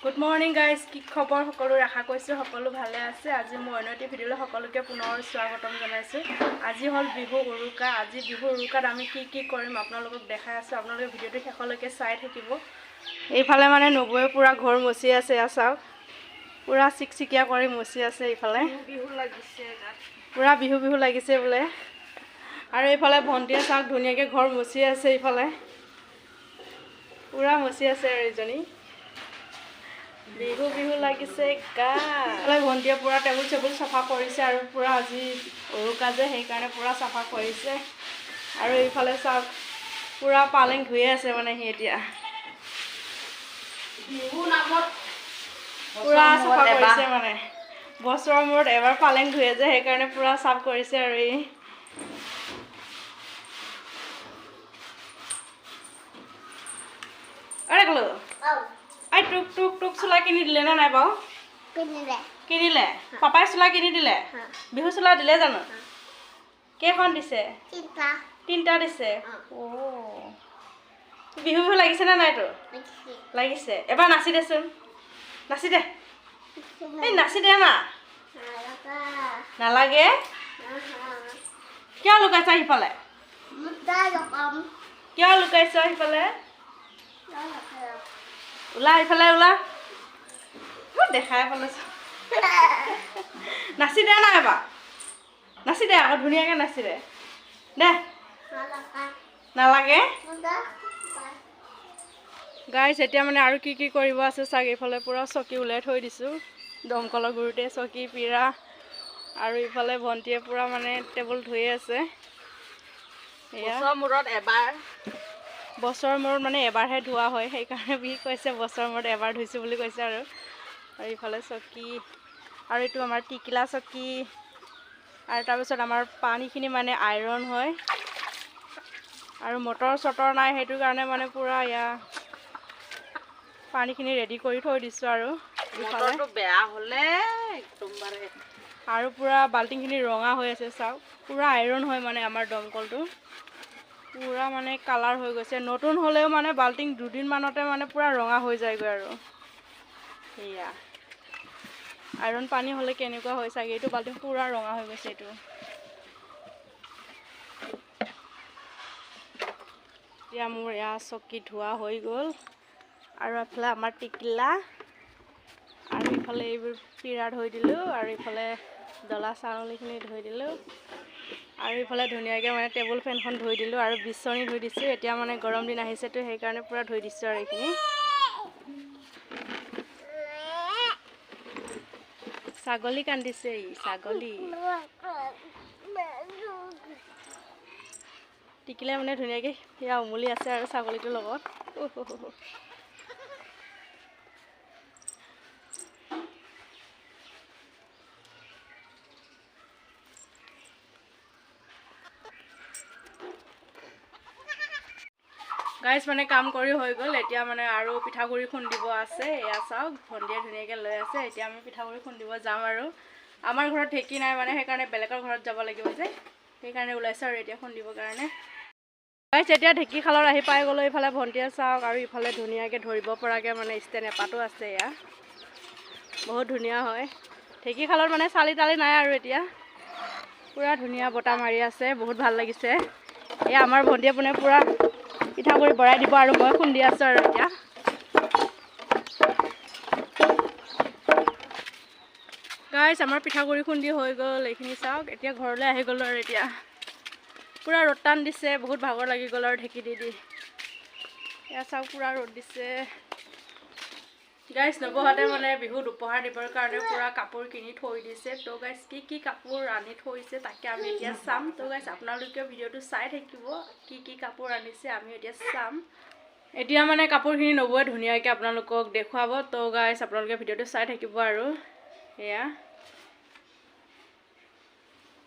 Good morning guys, কি খবৰ সকলো ৰাখা কৈছো সকলো ভালে আছে আজি মই অনৈতি ভিডিঅ'লৈ সকলোকে পুনৰ স্বাগতম জনাইছো আজি হল বিহু উৰুকা আজি বিহু উৰুকাত আমি কি কৰিম আপোনালোকক দেখাই আছো আপোনালোকে ভিডিঅ'টো শেষলৈকে চাই থাকিব এইফালে মানে নবয়ে পুৰা ঘৰ মচি আছে চাওক পুৰা চিকচিকিয়া কৰি মচি আছে এইফালে বিহু লাগিছে পুৰা বিহু লাগিছে বোলে আৰু এইফালে ভন্টিয়ে চাওক ধুনীয়াকৈ ঘৰ মচি আছে এইফালে পুৰা মচি আছে আৰু এজনী বিহু লাগিছে গালে ভন্টিয়ে পুৰা টেবুল চাফা কৰিছে আৰু পুৰা আজি উৰুকা যে সেইকাৰণে পুৰা চাফা কৰিছে আৰু এইফালে চাওক পুৰা পালেং ধুই আছে মানে সি এতিয়া বিহু নামত পুৰা চাফা কৰিছে মানে বছৰৰ মূৰত এবাৰ পালেং ধুয়ে যে সেইকাৰণে পুৰা চাফ কৰিছে আৰু ই আৰে গলো আই টুক চুলা কিনি দিলে না নাই বাও কিনিলে পাপাই চুলা কিনি দিলে বিহু চুলা দিলে জানো কেইখন দিছে তিনটা দিছে ও বিহু লাগিছে না নাই তো লাগিছে এবাৰ নাচি দেচোন নাচি দে এই নাচি দে না নালাগে কিয় লুকাইছা সিফালে কিয় লুকাইছা সিফালে ওলা ইফালে ওলা দেখাই পেলাইছ নাচি দে না এবাৰ নাচি দে আকৌ ধুনীয়াকৈ নাচি দে দে নালাগে গাইছ এতিয়া মানে আৰু কি কৰিব আছে চাগ এইফালে পুৰা চকী ওলাই থৈ দিছোঁ দমকলৰ গুৰুতে চকী পিৰা আৰু ইফালে ভন্টিয়ে পুৰা মানে টেবুল ধুই আছে বছৰৰ মূৰত মানে এবাৰহে ধোৱা হয় সেইকাৰণে বি কৈছে বছৰৰ মূৰত এবাৰ ধুইছোঁ বুলি কৈছে আৰু ইফালে চকী আৰু এইটো আমাৰ টিকিলা চকী আৰু তাৰপিছত আমাৰ পানীখিনি মানে আইৰণ হয় আৰু মটৰ চটৰ নাই সেইটো কাৰণে মানে পুৰা পানীখিনি ৰেডি কৰি থৈ দিছোঁ আৰু মটৰটো বেয়া হ'লে একদমবাৰে আৰু পুৰা বাল্টিংখিনি ৰঙা হৈ আছে চাওক পুৰা আইৰণ হয় মানে আমাৰ দমকলটো পুৰা মানে কালাৰ হৈ গৈছে নতুন হ'লেও মানে বাল্টিং দুদিনমানতে মানে পুৰা ৰঙা হৈ যায়গৈ আৰু সেয়া আইৰণ পানী হ'লে কেনেকুৱা হয় চাগে এইটো বাল্টিং পুৰা ৰঙা হৈ গৈছে এইটো এতিয়া মোৰ চকী ধোৱা হৈ গ'ল আৰু এফালে আমাৰ টিকিলা আৰু ইফালে এইবোৰ পিৰা ধুই দিলোঁ আৰু ইফালে ডলা চাউলখিনি ধুই দিলোঁ আৰু ইফালে ধুনীয়াকৈ মানে টেবুল ফেনখন ধুই দিলোঁ আৰু বিচনী ধুই দিছোঁ এতিয়া মানে গৰম দিন আহিছেতো সেইকাৰণে পুৰা ধুই দিছোঁ আৰু এইখিনি ছাগলী কান্দিছে ছাগলী টিকিলে মানে ধুনীয়াকৈ উমলি আছে আৰু ছাগলীটোৰ লগত গাইছ মানে কাম কৰি হৈ গ'ল এতিয়া মানে আৰু পিঠাগুড়ি খুন্দিব আছে এয়া চাওক ভন্টিয়ে ধুনীয়াকৈ লৈ আছে এতিয়া আমি পিঠাগুড়ি খুন্দিব যাম আৰু আমাৰ ঘৰত ঢেঁকী নাই মানে সেইকাৰণে বেলেগৰ ঘৰত যাব লাগিব যে সেইকাৰণে ওলাইছোঁ আৰু এতিয়া খুন্দিবৰ কাৰণে গাইছ এতিয়া ঢেঁকী খালত আহি পাই গ'লোঁ ইফালে ভন্টিয়ে চাওক আৰু ইফালে ধুনীয়াকৈ ধৰিব পৰাকৈ মানে ষ্টেণ্ড এপাতো আছে এয়া বহুত ধুনীয়া হয় ঢেঁকী খালত মানে চালি তালি নাই আৰু এতিয়া পুৰা ধুনীয়া বতাহ মাৰি আছে বহুত ভাল লাগিছে এয়া আমাৰ ভন্টিয়ে পোনে পুৰা পিঠাগুড়ি বৰাই দিব আৰু মই খুন্দি আছোঁ আৰু এতিয়া গাইছ আমাৰ পিঠাগুড়ি খুন্দি হৈ গ'ল এইখিনি চাওক এতিয়া ঘৰলৈ আহি গ'লোঁ আৰু এতিয়া পুৰা ৰ'দ টান দিছে বহুত ভাগৰ লাগি গ'ল আৰু ঢেঁকী দি এয়া চাওক পুৰা ৰ'দ দিছে গাইছ নবহঁতে মানে বিহুত উপহাৰ দিবৰ কাৰণে পুৰা কাপোৰ কিনি থৈ দিছে তো গাইছ কি কাপোৰ আনি থৈছে তাকে আমি এতিয়া চাম তো গাইছ আপোনালোকে ভিডিঅ'টো চাই থাকিব কি কাপোৰ আনিছে আমি এতিয়া চাম এতিয়া মানে কাপোৰখিনি নবয়ে ধুনীয়াকৈ আপোনালোকক দেখুৱাব তো গাইছ আপোনালোকে ভিডিঅ'টো চাই থাকিব আৰু এয়া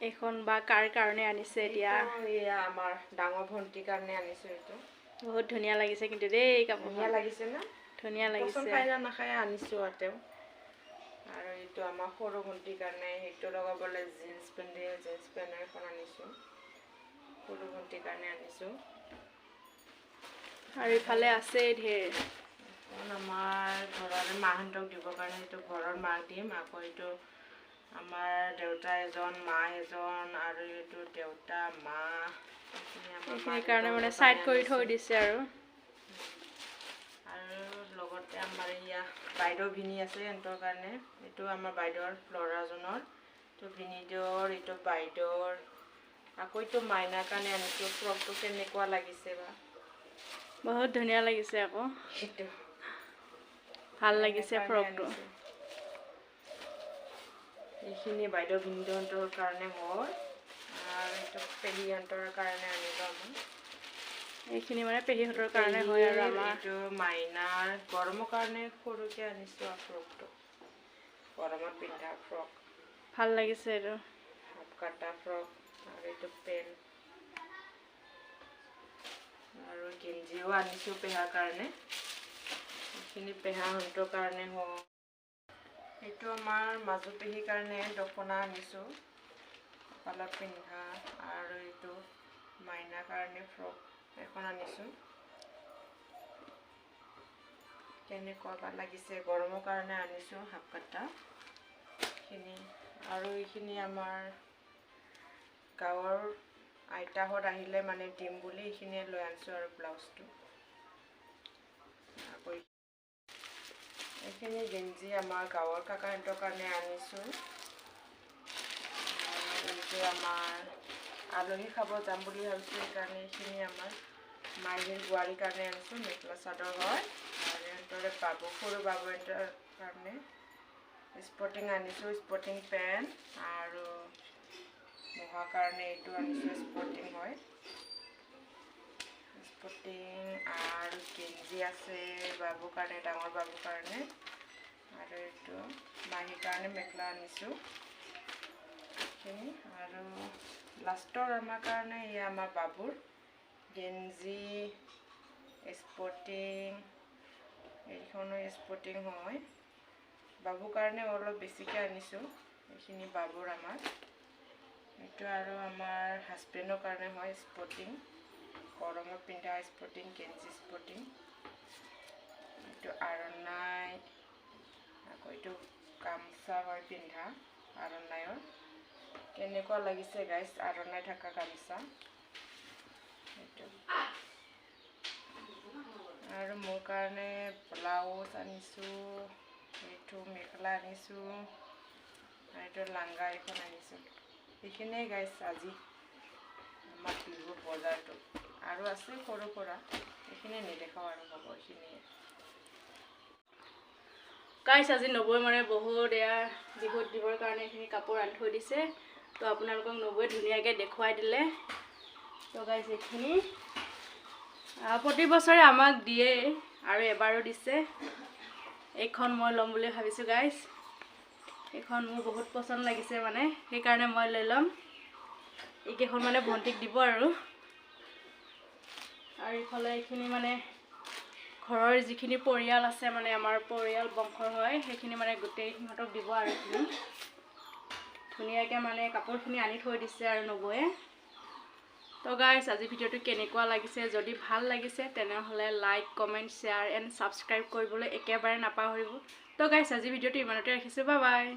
এখন বা কাৰ কাৰণে আনিছে এতিয়া আমাৰ ডাঙৰ ভণ্টিৰ কাৰণে আনিছোঁ এইটো বহুত ধুনীয়া লাগিছে কিন্তু দেই কাপোৰ ধুনীয়া লাগিছে না ধুনীয়া লাগিছে খাই নাখাই আনিছোঁ আৰু এইটো আমাৰ সৰু ভণ্টিৰ কাৰণে সেইটো লগাবলৈ জিন্স পেণ্ট এখন আনিছোঁ সৰু ভণ্টিৰ কাৰণে আনিছোঁ আৰু ইফালে আছে ঢেৰ আমাৰ ঘৰৰে মাহঁতক দিবৰ কাৰণে এইটো ঘৰৰ মাক দিম। আকৌ এইটো আমাৰ দেউতা এজন, মা এজন, আৰু এইটো দেউতা, মা, এইখিনিৰ কাৰণে মানে চাইড কৰি থৈ দিছে আৰু লগতে আমাৰ ইয়া বাইদেউ ভিনি আছে সিহঁতৰ কাৰণে। এইটো আমাৰ বাইদেউৰ ল'ৰাজনৰ, এইটো ভিনিদেউৰ, এইটো বাইদেউৰ। আকৌ এইটো মাইনাৰ কাৰণে আনিছোঁ। ফ্ৰকটো কেনেকুৱা লাগিছে বা, বহুত ধুনীয়া লাগিছে আকৌ, সেইটো ভাল লাগিছে ফ্ৰকটো। এইখিনি বাইদেউ ভিনিদেউহঁতৰ কাৰণে মোৰ, আৰু এইটো পেহীহঁতৰ কাৰণে আনিলোঁ আমি। এইখিনি মানে পেহীহঁতৰ কাৰণে হয় আৰু আমাৰ। এইটো মাইনাৰ গৰমৰ কাৰণে সৰুকৈ আনিছোঁ আৰু ফ্ৰকটো, গৰমত পিন্ধা ফ্ৰক। ভাল লাগিছে এইটো, হাফ কাটা ফ্ৰক। আৰু এইটো পেণ্ট আৰু গেঞ্জিও আনিছোঁ পেহাৰ কাৰণে। এইখিনি পেহাহঁতৰ কাৰণে হয়। এইটো আমাৰ মাজু পেহীৰ কাৰণে দখনা আনিছোঁ, কঁকালত পিন্ধা। আৰু এইটো মাইনাৰ কাৰণে ফ্ৰক এখন আনিছোঁ। কেনেকুৱা বা লাগিছে, গৰমৰ কাৰণে আনিছোঁ হাফ কাটা এইখিনি। আৰু এইখিনি আমাৰ গাঁৱৰ আইতাহঁত আহিলে মানে দিম বুলি এইখিনিয়ে লৈ আনিছোঁ আৰু ব্লাউজটো। আকৌ এইখিনি গেঞ্জি আমাৰ গাঁৱৰ কাকাহঁতৰ কাৰণে আনিছোঁ। আৰু এইটো আমাৰ আলহী খাব যাম বুলি ভাবিছোঁ, সেইকাৰণে এইখিনি আমাৰ মাইহীৰ বোৱাৰীৰ কাৰণে আনিছোঁ। মেখেলা চাদৰ হয়। আৰু সিহঁতৰে বাবু, সৰু বাবু এটাৰ কাৰণে স্পৰ্টিং আনিছোঁ, স্পৰ্টিং পেণ্ট। আৰু মহাৰ কাৰণে এইটো আনিছোঁ, স্পৰ্টিং হয়, স্পৰ্টিং। আৰু গেঞ্জি আছে বাবুৰ কাৰণে, ডাঙৰ বাবুৰ কাৰণে। আৰু এইটো মাহীৰ কাৰণে মেখেলা আনিছোঁ এইখিনি। আৰু লাষ্টৰ আমাৰ কাৰণে এয়া আমাৰ বাবুৰ গেঞ্জি, স্পৰ্টিং। এইখনো স্পৰ্টিং হয়, বাবুৰ কাৰণে অলপ বেছিকৈ আনিছোঁ। এইখিনি বাবুৰ আমাৰ। এইটো আৰু আমাৰ হাজবেণ্ডৰ কাৰণে হয় স্পৰ্টিং, গৰমত পিন্ধা স্পৰ্টিং, গেঞ্জি স্পৰ্টিং। এইটো আৰণাই, আকৌ এইটো গামচা হয় পিন্ধা আৰণাইৰ। কেনেকুৱা লাগিছে গাইছ আৰণাই থকা গামচা এইটো। আৰু মোৰ কাৰণে ব্লাউজ আনিছোঁ, এইটো মেখেলা আনিছোঁ, আৰু এইটো লাংগা এখন আনিছোঁ। সেইখিনিয়ে গাইছ আজি আমাৰ বিহুৰ বজাৰটো। আৰু আছে সৰু সুৰা, এইখিনিয়ে নেদেখাওঁ আৰু হ'ব এইখিনিয়ে। গাইছ আজি নবৌয়ে মানে বহুত এয়া বিহুত দিবৰ কাৰণে এইখিনি কাপোৰ আনি থৈ দিছে। তো আপোনালোকক নবৌয়ে ধুনীয়াকৈ দেখুৱাই দিলে। তো গাইছ এইখিনি প্ৰতি বছৰে আমাক দিয়ে, আৰু এবাৰো দিছে। এইখন মই ল'ম বুলি ভাবিছোঁ গাইছ। এইখন মোৰ বহুত পচন্দ লাগিছে মানে, সেইকাৰণে মই লৈ ল'ম। এইকেইখন মানে ভণ্টিক দিব আৰু এইফালে এইখিনি মানে ঘৰৰ যিখিনি পৰিয়াল আছে, মানে আমাৰ পৰিয়াল বংশৰ হয়, সেইখিনি মানে গোটেই সিহঁতক দিব। আৰু এইখিনি ধুনীয়াকৈ মানে কাপোৰখিনি আনি থৈ দিছে আৰু নবৌয়ে। তো গাইছ আজি ভিডিঅ'টো কেনেকুৱা লাগিছে, যদি ভাল লাগিছে তেনেহ'লে like, comment, share and subscribe কৰিবলৈ একেবাৰে নাপাহৰিব। তো গাইছ আজি ভিডিঅ'টো ইমানতে ৰাখিছোঁ, বাই বাই।